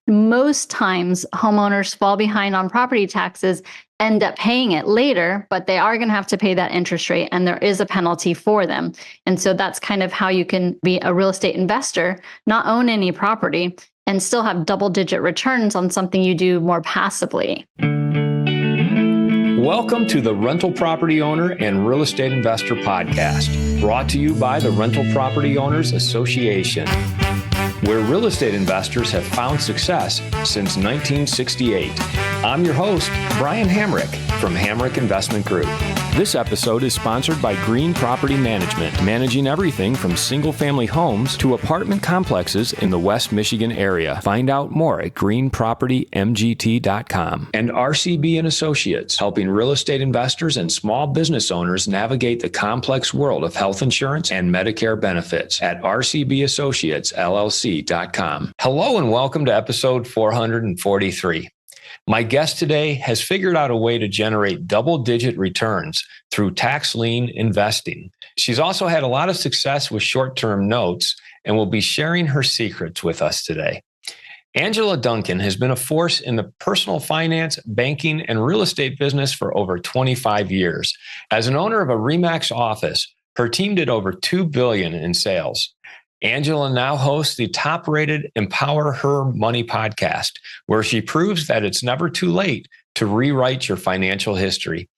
Most times, homeowners fall behind on property taxes, end up paying it later, but they are going to have to pay that interest rate, and there is a penalty for them. And so that's kind of how you can be a real estate investor, not own any property, and still have double-digit returns on something you do more passively. Welcome to the Rental Property Owner and Real Estate Investor Podcast, brought to you by the Rental Property Owners Association, where real estate investors have found success since 1968. I'm your host, Brian Hamrick from Hamrick Investment Group. This episode is sponsored by Green Property Management, managing everything from single-family homes to apartment complexes in the West Michigan area. Find out more at greenpropertymgt.com. And RCB and Associates, helping real estate investors and small business owners navigate the complex world of health insurance and Medicare benefits at rcbassociatesllc.com. Hello and welcome to episode 443. My guest today has figured out a way to generate double-digit returns through tax lien investing. She's also had a lot of success with short-term notes and will be sharing her secrets with us today. Angela Duncan has been a force in the personal finance, banking, and real estate business for over 25 years. As an owner of a RE/MAX office, her team did over $2 billion in sales. Angela now hosts the top-rated Empower Her Money podcast, where she proves that it's never too late to rewrite your financial history.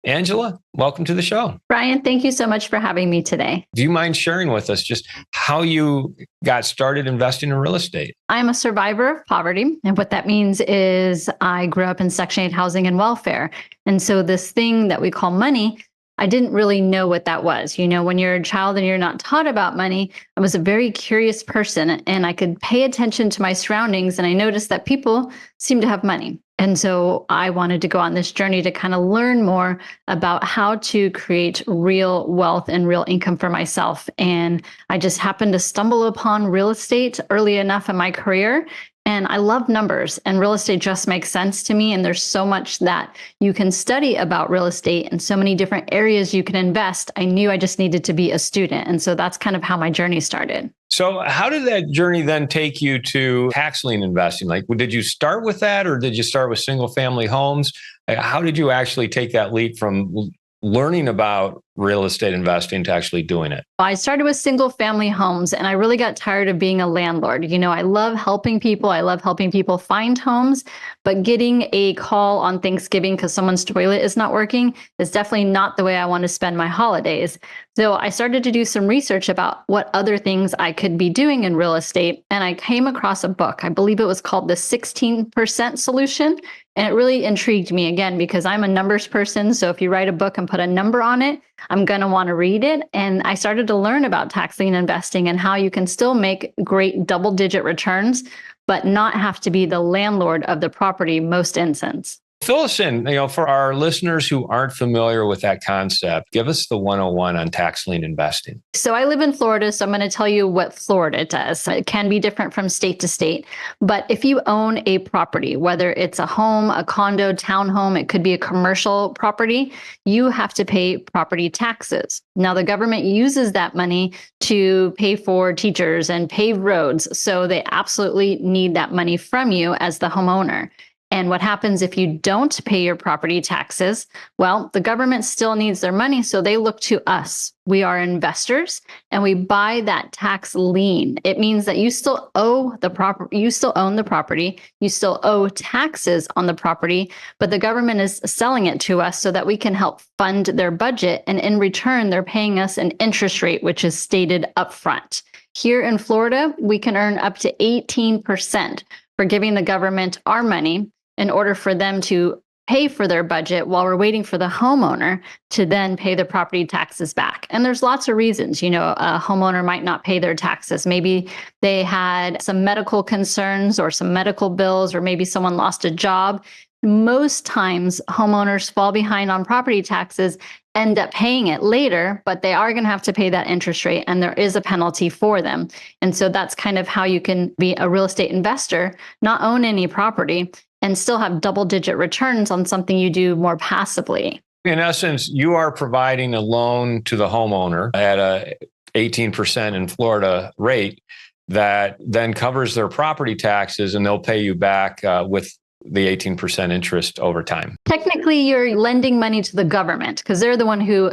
Angela, welcome to the show. Brian, thank you so much for having me today. Do you mind sharing with us just how you got started investing in real estate? I'm a survivor of poverty. And what that means is I grew up in Section 8 housing and welfare. And so this thing that we call money, I didn't really know what that was. You know, when you're a child and you're not taught about money, I was a very curious person and I could pay attention to my surroundings. And I noticed that people seem to have money. And so I wanted to go on this journey to kind of learn more about how to create real wealth and real income for myself. And I just happened to stumble upon real estate early enough in my career. And I love numbers, and real estate just makes sense to me. And there's so much that you can study about real estate and so many different areas you can invest. I knew I just needed to be a student. And so that's kind of how my journey started. So how did that journey then take you to tax lien investing? Like, did you start with that, or did you start with single family homes? How did you actually take that leap from learning about real estate investing to actually doing it? I started with single family homes, and I really got tired of being a landlord. You know, I love helping people. I love helping people find homes, but getting a call on Thanksgiving because someone's toilet is not working is definitely not the way I want to spend my holidays. So I started to do some research about what other things I could be doing in real estate. And I came across a book. I believe it was called The 16% Solution. And it really intrigued me again, because I'm a numbers person. So if you write a book and put a number on it, I'm going to want to read it. And I started to learn about tax lien investing and how you can still make great double-digit returns, but not have to be the landlord of the property most instances. Fill us in, for our listeners who aren't familiar with that concept, give us the 101 on tax lien investing. So I live in Florida, so I'm going to tell you what Florida does. It can be different from state to state, but if you own a property, whether it's a home, a condo, townhome, it could be a commercial property, you have to pay property taxes. Now, the government uses that money to pay for teachers and pave roads, so they absolutely need that money from you as the homeowner. And what happens if you don't pay your property taxes? Well, the government still needs their money, so they look to us. We are investors, and we buy that tax lien. It means that you still owe the property, you still own the property, you still owe taxes on the property, but the government is selling it to us so that we can help fund their budget. And in return, they're paying us an interest rate, which is stated upfront. Here in Florida, we can earn up to 18% for giving the government our money in order for them to pay for their budget while we're waiting for the homeowner to then pay the property taxes back. And there's lots of reasons. You know, a homeowner might not pay their taxes. Maybe they had some medical concerns or some medical bills, or maybe someone lost a job. Most times, homeowners fall behind on property taxes, end up paying it later, but they are going to have to pay that interest rate, and there is a penalty for them. And so that's kind of how you can be a real estate investor, not own any property, and still have double-digit returns on something you do more passively. In essence, you are providing a loan to the homeowner at a 18% in Florida rate. that then covers their property taxes, and they'll pay you back with the 18% interest over time. Technically, you're lending money to the government because they're the one who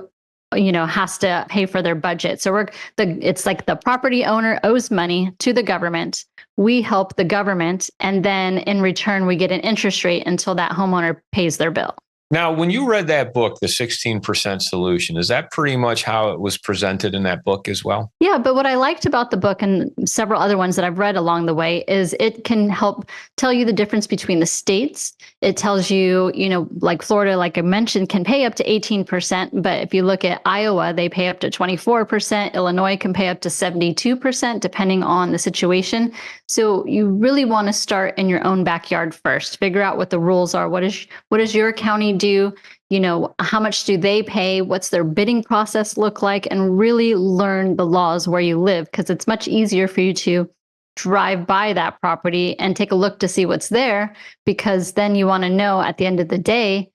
has to pay for their budget. So it's like the property owner owes money to the government. We help the government, and then in return, we get an interest rate until that homeowner pays their bill. Now, when you read that book, The 16% Solution, is that pretty much how it was presented in that book as well? Yeah, but what I liked about the book and several other ones that I've read along the way is it can help tell you the difference between the states. It tells you, like Florida, like I mentioned, can pay up to 18%. But if you look at Iowa, they pay up to 24%. Illinois can pay up to 72%, depending on the situation. So you really want to start in your own backyard first. Figure out what the rules are. What does your county do? How much do they pay? What's their bidding process look like? And really learn the laws where you live, because it's much easier for you to drive by that property and take a look to see what's there, because then you want to know at the end of the day,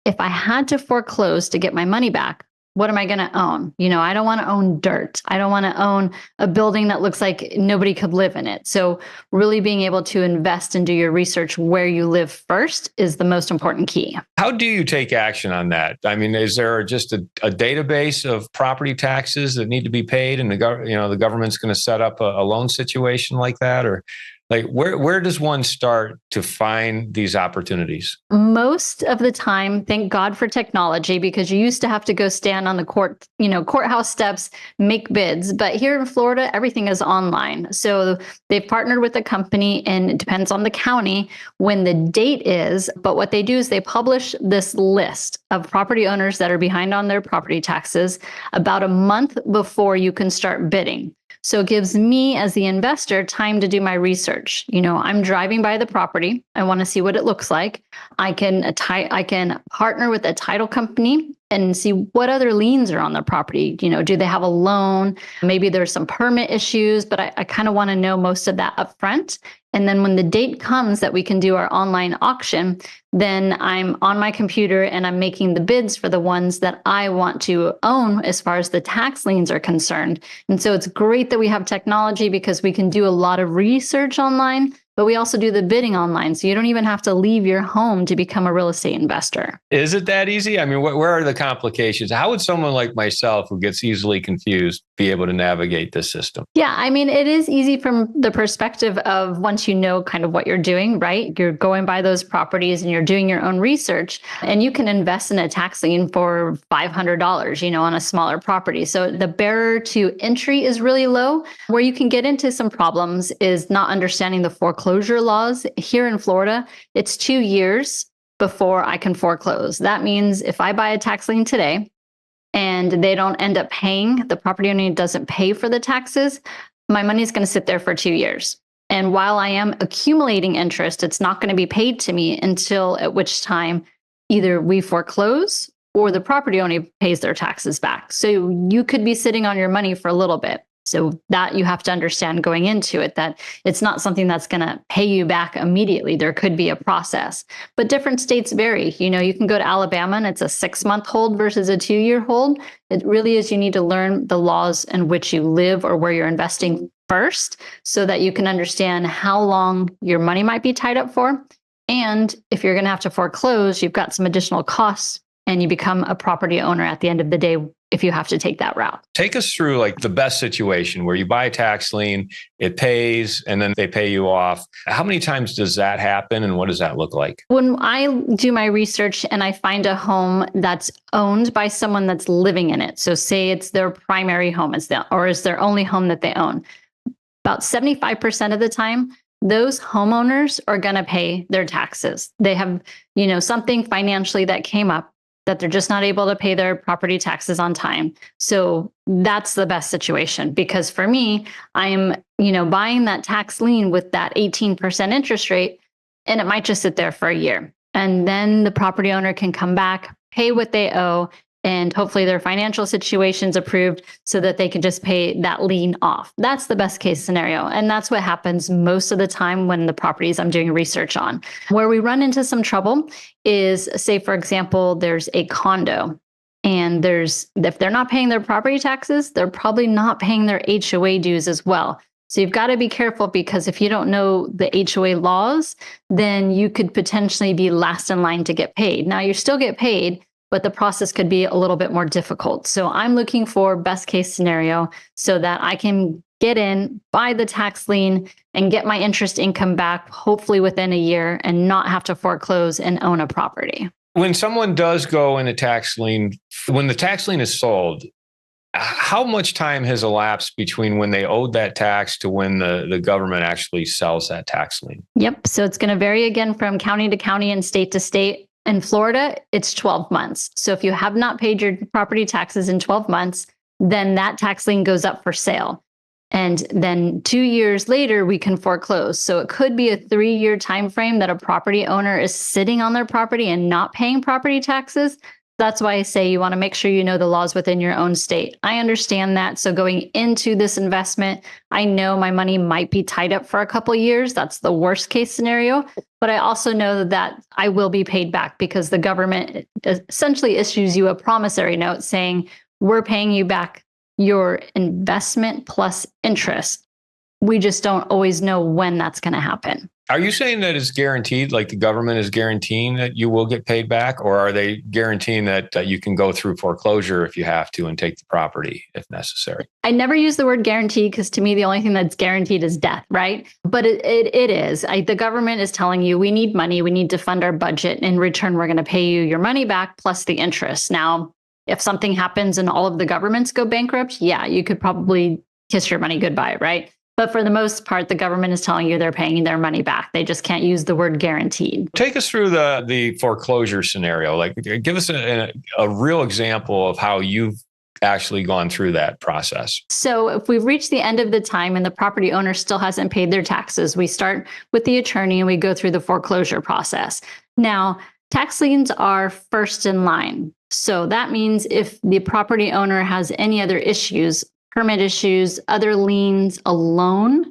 if I had to foreclose to get my money back, what am I going to own? I don't want to own dirt. I don't want to own a building that looks like nobody could live in it. So really being able to invest and do your research where you live first is the most important key. How do you take action on that? I mean, is there just a database of property taxes that need to be paid, and the government's going to set up a loan situation like that? Or like where does one start to find these opportunities? Most of the time, thank God for technology, because you used to have to go stand on the courthouse steps, make bids. But here in Florida, everything is online. So they've partnered with a company, and it depends on the county when the date is. But what they do is they publish this list of property owners that are behind on their property taxes about a month before you can start bidding. So it gives me as the investor time to do my research. I'm driving by the property. I want to see what it looks like. I can partner with a title company and see what other liens are on the property. Do they have a loan? Maybe there's some permit issues, but I kind of want to know most of that up front. And then when the date comes that we can do our online auction, then I'm on my computer and I'm making the bids for the ones that I want to own as far as the tax liens are concerned. And so it's great that we have technology, because we can do a lot of research online, but we also do the bidding online. So you don't even have to leave your home to become a real estate investor. Is it that easy? I mean, where are the complications? How would someone like myself, who gets easily confused, be able to navigate this system? Yeah, I mean, it is easy from the perspective of once you know kind of what you're doing, right? You're going by those properties and you're doing your own research, and you can invest in a tax lien for $500, on a smaller property. So the barrier to entry is really low. Where you can get into some problems is not understanding the foreclosure laws. Here in Florida, it's 2 years before I can foreclose. That means if I buy a tax lien today and they don't end up paying, the property owner doesn't pay for the taxes, my money is going to sit there for 2 years. And while I am accumulating interest, it's not going to be paid to me until at which time either we foreclose or the property owner pays their taxes back. So you could be sitting on your money for a little bit. So that you have to understand going into it, that it's not something that's going to pay you back immediately. There could be a process, but different states vary. You can go to Alabama and it's a 6-month hold versus a 2-year hold. It really is, you need to learn the laws in which you live or where you're investing first, so that you can understand how long your money might be tied up for. And if you're going to have to foreclose, you've got some additional costs and you become a property owner at the end of the day if you have to take that route. Take us through like the best situation where you buy a tax lien, it pays, and then they pay you off. How many times does that happen, and what does that look like? When I do my research and I find a home that's owned by someone that's living in it, so say it's their primary home, or is their only home that they own, about 75% of the time, those homeowners are going to pay their taxes. They have, something financially that came up that they're just not able to pay their property taxes on time. So that's the best situation, because for me, I'm, buying that tax lien with that 18% interest rate, and it might just sit there for a year. And then the property owner can come back, pay what they owe, and hopefully their financial situation's approved so that they can just pay that lien off. That's the best case scenario. And that's what happens most of the time when the properties I'm doing research on. Where we run into some trouble is, say, for example, there's a condo, and if they're not paying their property taxes, they're probably not paying their HOA dues as well. So you've got to be careful, because if you don't know the HOA laws, then you could potentially be last in line to get paid. Now, you still get paid, but the process could be a little bit more difficult. So I'm looking for best case scenario so that I can get in, buy the tax lien, and get my interest income back, hopefully within a year, and not have to foreclose and own a property. When someone does go in a tax lien, when the tax lien is sold, how much time has elapsed between when they owed that tax to when the government actually sells that tax lien? Yep. So it's going to vary again from county to county and state to state. In Florida, it's 12 months. So if you have not paid your property taxes in 12 months, then that tax lien goes up for sale. And then 2 years later, we can foreclose. So it could be a 3-year time frame that a property owner is sitting on their property and not paying property taxes. That's why I say you want to make sure you know the laws within your own state. I understand that. So going into this investment, I know my money might be tied up for a couple of years. That's the worst case scenario. But I also know that I will be paid back, because the government essentially issues you a promissory note saying, we're paying you back your investment plus interest. We just don't always know when that's going to happen. Are you saying that it's guaranteed, like the government is guaranteeing that you will get paid back, or are they guaranteeing that you can go through foreclosure if you have to and take the property if necessary? I never use the word guaranteed, because to me, the only thing that's guaranteed is death, right? But it is. The government is telling you, we need money, we need to fund our budget. In return, we're going to pay you your money back plus the interest. Now, if something happens and all of the governments go bankrupt, yeah, you could probably kiss your money goodbye, right? But for the most part, the government is telling you they're paying their money back. They just can't use the word guaranteed. Take us through the foreclosure scenario. Like, give us a real example of how you've actually gone through that process. So if we've reached the end of the time and the property owner still hasn't paid their taxes, we start with the attorney and we go through the foreclosure process. Now, tax liens are first in line. So that means if the property owner has any other issues, permit issues, other liens, a loan,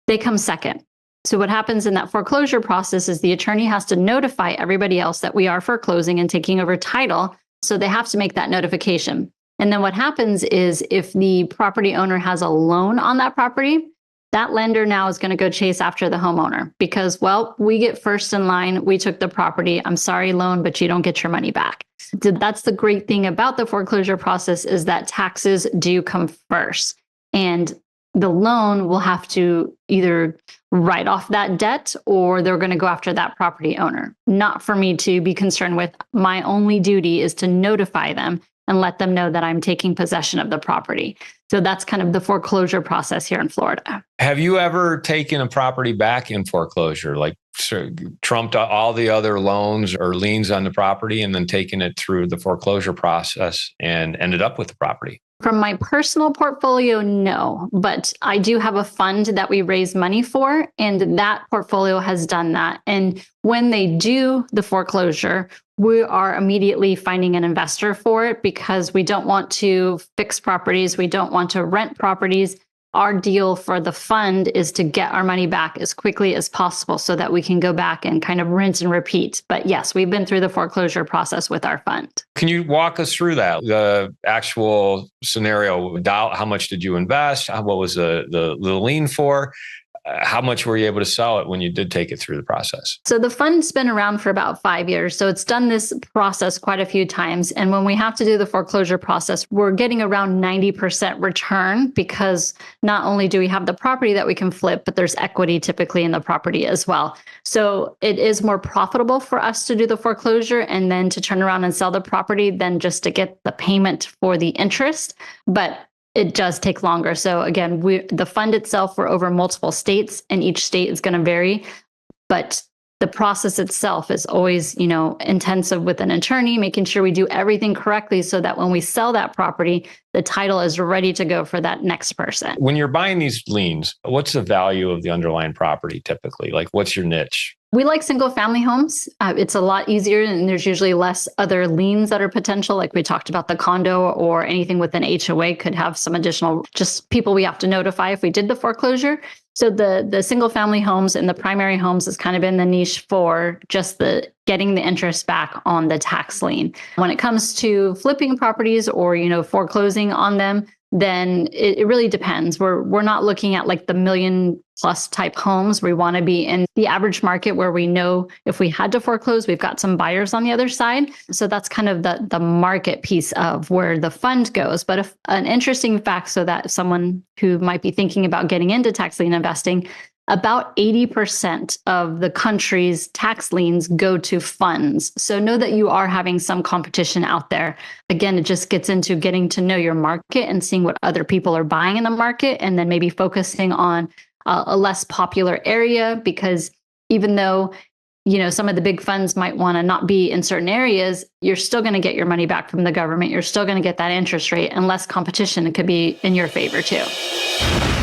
they come second. So what happens in that foreclosure process is the attorney has to notify everybody else that we are foreclosing and taking over title. So they have to make that notification. And then what happens is if the property owner has a loan on that property, that lender now is going to go chase after the homeowner because, well, we get first in line. We took the property. I'm sorry, loan, but you don't get your money back. That's the great thing about the foreclosure process is that taxes do come first. And the loan will have to either write off that debt or they're going to go after that property owner. Not for me to be concerned with. My only duty is to notify them and let them know that I'm taking possession of the property. So that's kind of the foreclosure process here in Florida. Have you ever taken a property back in foreclosure, like trumped all the other loans or liens on the property and then taken it through the foreclosure process and ended up with the property? From my personal portfolio, no, but I do have a fund that we raise money for, and that portfolio has done that. And when they do the foreclosure, we are immediately finding an investor for it because we don't want to fix properties. We don't want to rent properties. Our deal for the fund is to get our money back as quickly as possible so that we can go back and kind of rinse and repeat. But yes, we've been through the foreclosure process with our fund. Can you walk us through that? The actual scenario, how much did you invest? What was the lien for? How much were you able to sell it when you did take it through the process? So the fund's been around for about 5 years. So it's done this process quite a few times. And when we have to do the foreclosure process, we're getting around 90% return because not only do we have the property that we can flip, but there's equity typically in the property as well. So it is more profitable for us to do the foreclosure and then to turn around and sell the property than just to get the payment for the interest. But it does take longer. So again, the fund itself, we're over multiple states and each state is going to vary, but the process itself is always, intensive with an attorney, making sure we do everything correctly so that when we sell that property, the title is ready to go for that next person. When you're buying these liens, what's the value of the underlying property typically? Like, what's your niche? We like single family homes. It's a lot easier and there's usually less other liens that are potential. Like we talked about the condo or anything with an HOA could have some additional just people we have to notify if we did the foreclosure. So the single family homes and the primary homes has kind of been the niche for just the getting the interest back on the tax lien. When it comes to flipping properties or, foreclosing on them, then it really depends. We're not looking at like the million plus type homes. We want to be in the average market where we know if we had to foreclose, we've got some buyers on the other side. So that's kind of the market piece of where the fund goes. But if, an interesting fact, so that someone who might be thinking about getting into tax lien investing, about 80% of the country's tax liens go to funds. So know that you are having some competition out there. Again, it just gets into getting to know your market and seeing what other people are buying in the market, and then maybe focusing on a less popular area, because even though some of the big funds might want to not be in certain areas, you're still going to get your money back from the government. You're still going to get that interest rate, and less competition. It could be in your favor too.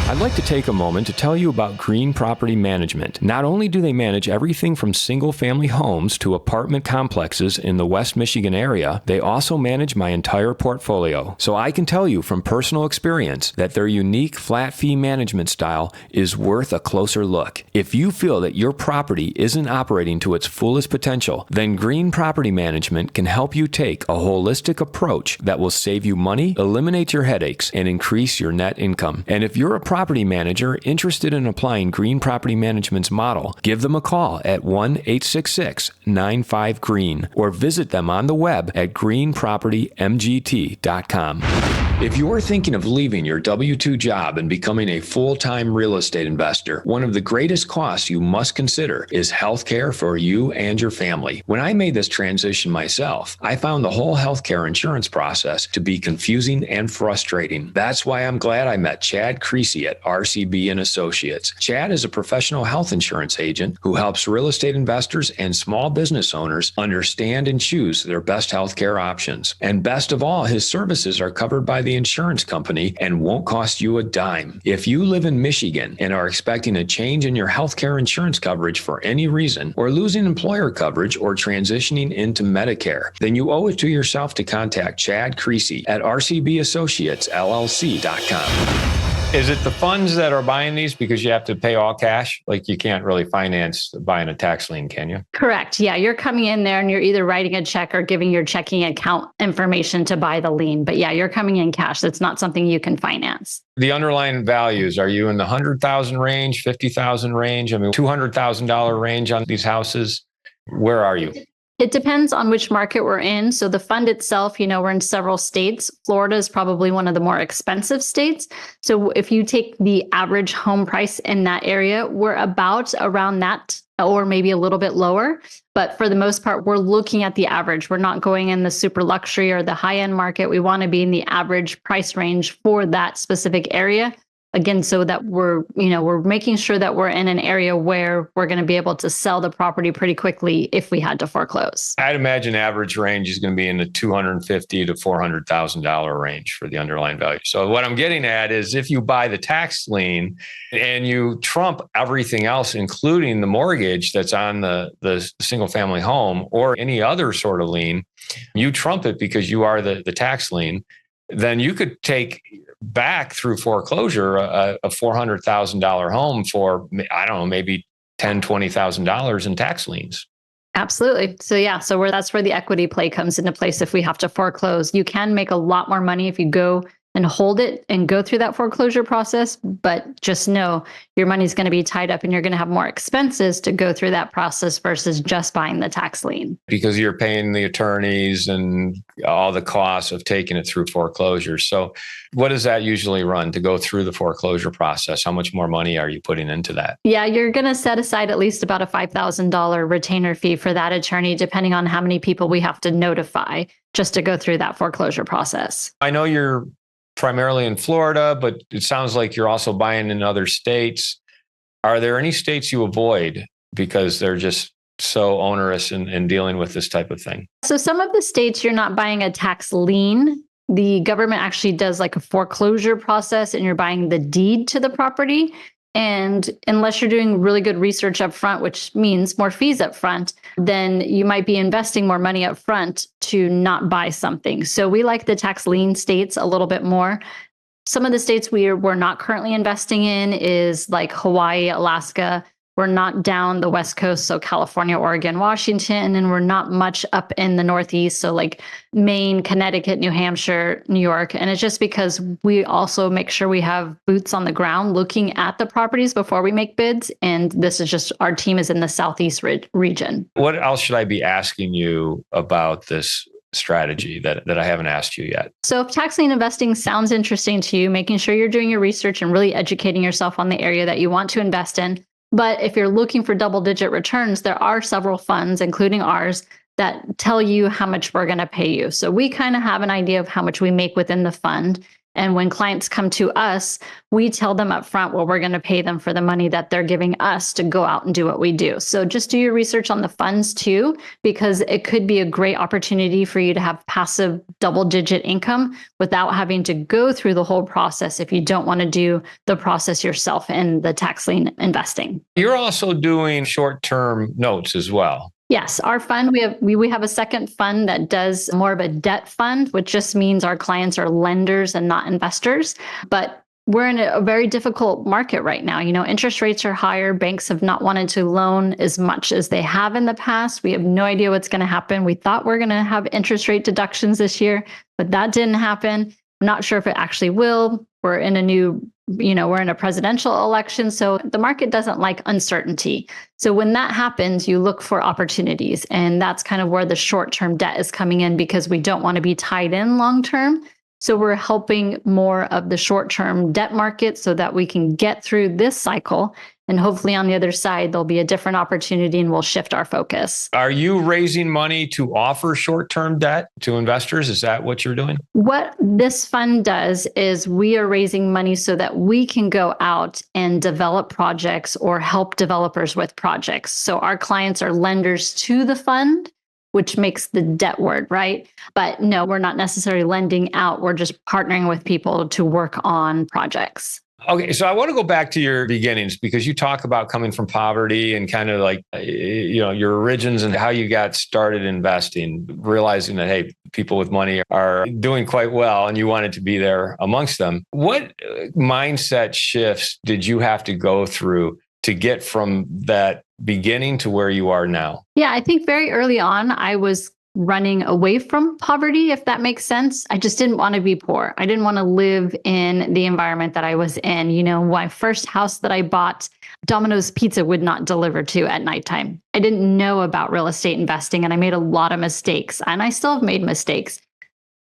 I'd like to take a moment to tell you about Green Property Management. Not only do they manage everything from single-family homes to apartment complexes in the West Michigan area, they also manage my entire portfolio. So I can tell you from personal experience that their unique flat fee management style is worth a closer look. If you feel that your property isn't operating to its fullest potential, then Green Property Management can help you take a holistic approach that will save you money, eliminate your headaches, and increase your net income. And if you're a property manager interested in applying Green Property Management's model, give them a call at 1-866-95-GREEN or visit them on the web at greenpropertymgt.com. If you're thinking of leaving your W-2 job and becoming a full-time real estate investor, one of the greatest costs you must consider is healthcare for you and your family. When I made this transition myself, I found the whole healthcare insurance process to be confusing and frustrating. That's why I'm glad I met Chad Creasy at RCB and Associates. Chad is a professional health insurance agent who helps real estate investors and small business owners understand and choose their best healthcare options. And best of all, his services are covered by the insurance company and won't cost you a dime. If you live in Michigan and are expecting a change in your healthcare insurance coverage for any reason, or losing employer coverage or transitioning into Medicare, then you owe it to yourself to contact Chad Creasy at rcbassociatesllc.com. Is it the funds that are buying these because you have to pay all cash? Like you can't really finance buying a tax lien, can you? Correct. Yeah, you're coming in there and you're either writing a check or giving your checking account information to buy the lien. But yeah, you're coming in cash. That's not something you can finance. The underlying values, are you in the 100,000 range, 50,000 range? I mean, $200,000 range on these houses? Where are you? It depends on which market we're in. So the fund itself, we're in several states. Florida is probably one of the more expensive states. So if you take the average home price in that area, we're about around that or maybe a little bit lower. But for the most part, we're looking at the average. We're not going in the super luxury or the high end market. We want to be in the average price range for that specific area. Again, so that we're making sure that we're in an area where we're going to be able to sell the property pretty quickly if we had to foreclose. I'd imagine average range is going to be in the $250,000 to $400,000 range for the underlying value. So what I'm getting at is if you buy the tax lien and you trump everything else, including the mortgage that's on the single family home or any other sort of lien, you trump it because you are the tax lien, then you could take back through foreclosure a $400,000 home for, I don't know, maybe $10,000, $20,000 in tax liens. Absolutely. So yeah, that's where the equity play comes into place. If we have to foreclose, you can make a lot more money if you go and hold it and go through that foreclosure process. But just know your money's going to be tied up and you're going to have more expenses to go through that process versus just buying the tax lien. Because you're paying the attorneys and all the costs of taking it through foreclosure. So what does that usually run to go through the foreclosure process? How much more money are you putting into that? Yeah, you're going to set aside at least about a $5,000 retainer fee for that attorney, depending on how many people we have to notify just to go through that foreclosure process. I know you're primarily in Florida, but it sounds like you're also buying in other states. Are there any states you avoid because they're just so onerous in dealing with this type of thing? So some of the states you're not buying a tax lien. The government actually does like a foreclosure process and you're buying the deed to the property. And unless you're doing really good research up front, which means more fees up front, then you might be investing more money up front to not buy something. So we like the tax lien states a little bit more. Some of the states we're not currently investing in is like Hawaii, Alaska, We're not down the West Coast, so California, Oregon, Washington, and we're not much up in the Northeast, so like Maine, Connecticut, New Hampshire, New York. And it's just because we also make sure we have boots on the ground looking at the properties before we make bids. And this is just our team is in the Southeast region. What else should I be asking you about this strategy that I haven't asked you yet? So if tax lien investing sounds interesting to you, making sure you're doing your research and really educating yourself on the area that you want to invest in. But if you're looking for double-digit returns, there are several funds, including ours, that tell you how much we're going to pay you. So we kind of have an idea of how much we make within the fund. And when clients come to us, we tell them up front what we're going to pay them for the money that they're giving us to go out and do what we do. So just do your research on the funds too, because it could be a great opportunity for you to have passive double-digit income without having to go through the whole process if you don't want to do the process yourself in the tax lien investing. You're also doing short-term notes as well. Yes, our fund, we have a second fund that does more of a debt fund, which just means our clients are lenders and not investors. But we're in a very difficult market right now. Interest rates are higher. Banks have not wanted to loan as much as they have in the past. We have no idea what's going to happen. We thought we're going to have interest rate deductions this year, but that didn't happen. I'm not sure if it actually will. We're in a presidential election. So the market doesn't like uncertainty. So when that happens, you look for opportunities. And that's kind of where the short-term debt is coming in because we don't want to be tied in long-term. So we're helping more of the short-term debt market so that we can get through this cycle. And hopefully on the other side, there'll be a different opportunity and we'll shift our focus. Are you raising money to offer short-term debt to investors? Is that what you're doing? What this fund does is we are raising money so that we can go out and develop projects or help developers with projects. So our clients are lenders to the fund, which makes the debt word, right? But no, we're not necessarily lending out. We're just partnering with people to work on projects. Okay, so I want to go back to your beginnings because you talk about coming from poverty and kind of like, your origins and how you got started investing, realizing that, hey, people with money are doing quite well and you wanted to be there amongst them. What mindset shifts did you have to go through to get from that beginning to where you are now? Yeah, I think very early on, I was running away from poverty, if that makes sense. I just didn't want to be poor. I didn't want to live in the environment that I was in. My first house that I bought, Domino's Pizza would not deliver to at nighttime. I didn't know about real estate investing and I made a lot of mistakes and I still have made mistakes.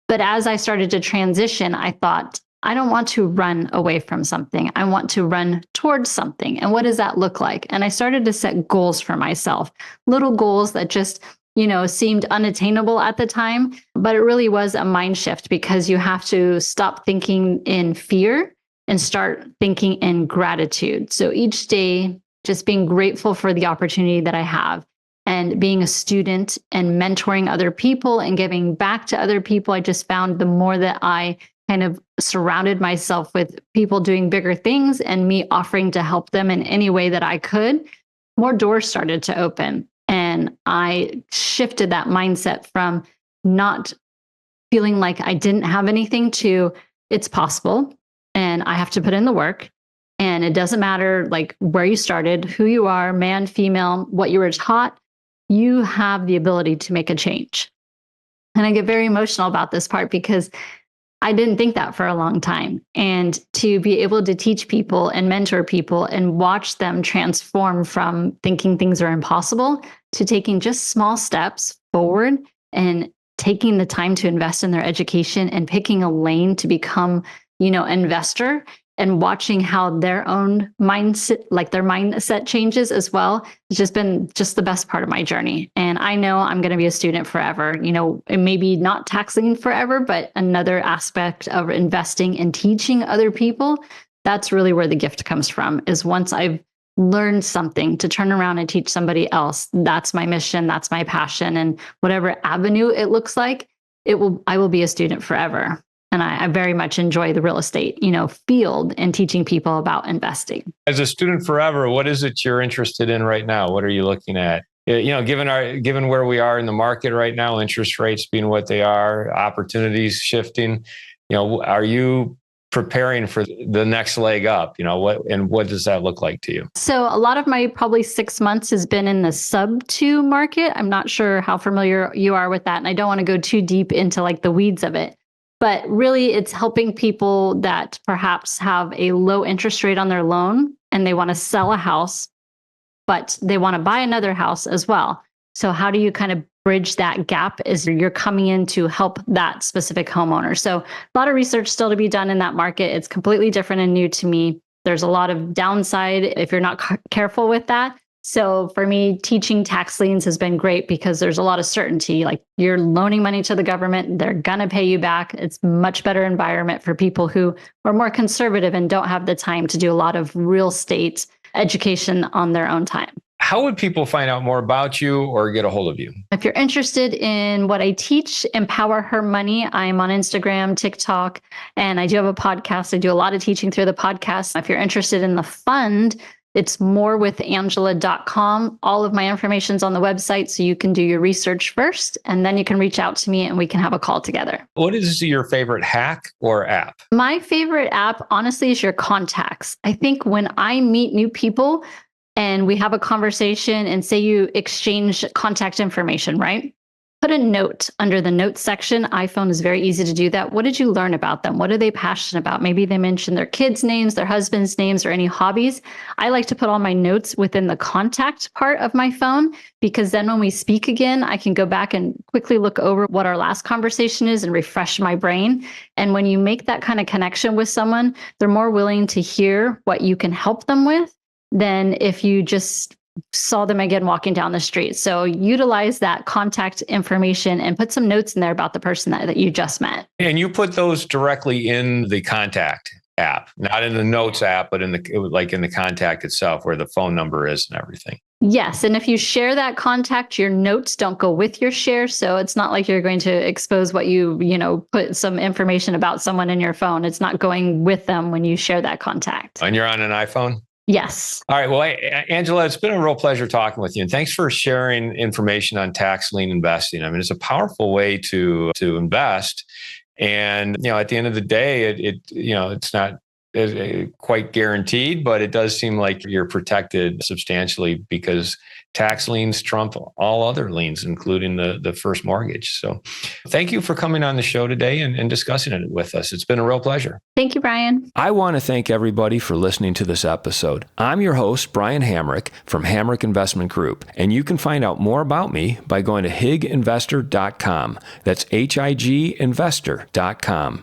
But as I started to transition, I thought, I don't want to run away from something. I want to run towards something. And what does that look like? And I started to set goals for myself, little goals that just seemed unattainable at the time, but it really was a mind shift because you have to stop thinking in fear and start thinking in gratitude. So each day, just being grateful for the opportunity that I have and being a student and mentoring other people and giving back to other people. I just found the more that I kind of surrounded myself with people doing bigger things and me offering to help them in any way that I could, more doors started to open. And I shifted that mindset from not feeling like I didn't have anything to it's possible and I have to put in the work. And it doesn't matter like where you started, who you are, man, female, what you were taught, you have the ability to make a change. And I get very emotional about this part because I didn't think that for a long time. And to be able to teach people and mentor people and watch them transform from thinking things are impossible to taking just small steps forward and taking the time to invest in their education and picking a lane to become, investor and watching how their own mindset, like their mindset changes as well. It's just been just the best part of my journey. And I know I'm going to be a student forever, it may be not tax lien forever, but another aspect of investing and teaching other people. That's really where the gift comes from is once I've learned something to turn around and teach somebody else. That's my mission. That's my passion. And whatever avenue it looks like, I will be a student forever. And I very much enjoy the real estate, field and teaching people about investing. As a student forever, what is it you're interested in right now? What are you looking at? Given where we are in the market right now, interest rates being what they are, opportunities shifting, are you preparing for the next leg up? What does that look like to you? So a lot of my probably 6 months has been in the sub 2 market. I'm not sure how familiar you are with that. And I don't want to go too deep into like the weeds of it. But really, it's helping people that perhaps have a low interest rate on their loan and they want to sell a house, but they want to buy another house as well. So how do you kind of bridge that gap as you're coming in to help that specific homeowner? So a lot of research still to be done in that market. It's completely different and new to me. There's a lot of downside if you're not careful with that. So for me, teaching tax liens has been great because there's a lot of certainty. Like you're loaning money to the government, they're going to pay you back. It's much better environment for people who are more conservative and don't have the time to do a lot of real estate education on their own time. How would people find out more about you or get a hold of you? If you're interested in what I teach, Empower Her Money, I'm on Instagram, TikTok, and I do have a podcast. I do a lot of teaching through the podcast. If you're interested in the fund, it's morewithangela.com. All of my information's on the website, so you can do your research first, and then you can reach out to me and we can have a call together. What is your favorite hack or app? My favorite app, honestly, is your contacts. I think when I meet new people and we have a conversation and say you exchange contact information, right? Put a note under the notes section. iPhone is very easy to do that. What did you learn about them? What are they passionate about? Maybe they mention their kids' names, their husband's names, or any hobbies. I like to put all my notes within the contact part of my phone because then when we speak again, I can go back and quickly look over what our last conversation is and refresh my brain. And when you make that kind of connection with someone, they're more willing to hear what you can help them with than if you just saw them again walking down the street. So utilize that contact information and put some notes in there about the person that you just met. And you put those directly in the contact app, not in the notes app, but in the contact itself where the phone number is and everything. Yes. And if you share that contact, your notes don't go with your share. So it's not like you're going to expose what you put some information about someone in your phone. It's not going with them when you share that contact. And you're on an iPhone? Yes. All right. Well, Angela, it's been a real pleasure talking with you. And thanks for sharing information on tax lien investing. I mean, it's a powerful way to invest. And, at the end of the day, it's not quite guaranteed, but it does seem like you're protected substantially because tax liens trump all other liens, including the first mortgage. So thank you for coming on the show today and discussing it with us. It's been a real pleasure. Thank you, Brian. I want to thank everybody for listening to this episode. I'm your host, Brian Hamrick from Hamrick Investment Group, and you can find out more about me by going to higinvestor.com. That's HIG investor.com.